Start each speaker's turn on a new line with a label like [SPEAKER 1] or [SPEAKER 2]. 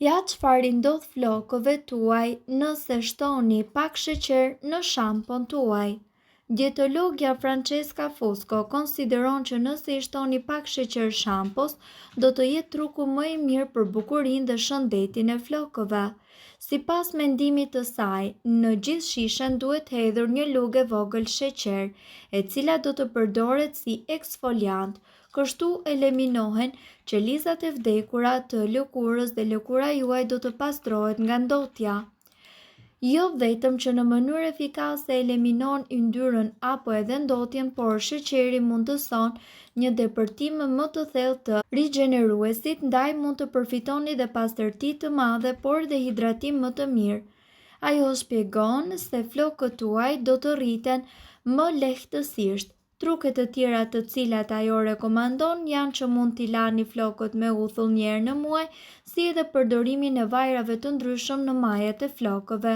[SPEAKER 1] Ja çfarë i ndodh flokëve tuaj nëse shtoni pak sheqer në shampon tuaj. Dietologja Francesca Fusco konsideron që nëse i shtoni pak sheqer shampos, do të jetë truku më i mirë për bukurinë dhe shëndetin e flokëve. Sipas mendimit të saj, në gjithë shishen duhet hedhur një lugë e vogël sheqer, e cila do të përdoret si eksfoliant. Kështu eliminohen qelizat e vdekura të lëkurës dhe lëkura juaj do të pastrohet nga ndotja. Jo vetëm që në mënyrë efikase eliminon yndyrën apo edhe ndotjen, por sheqeri mund të sonë një depërtim më të thellë të rigjeneruesit, ndaj mund të përfitoni dhe pastërti të madhe, por dhe hidratim më të mirë. Ajo shpjegon se flokët tuaj do të rriten më lehtësisht. Truket të tjera të cilat ajo rekomandon janë që mund t'i lani flokët me uthull një herë në muaj, si edhe përdorimin e vajrave të ndryshëm në majet e flokëve.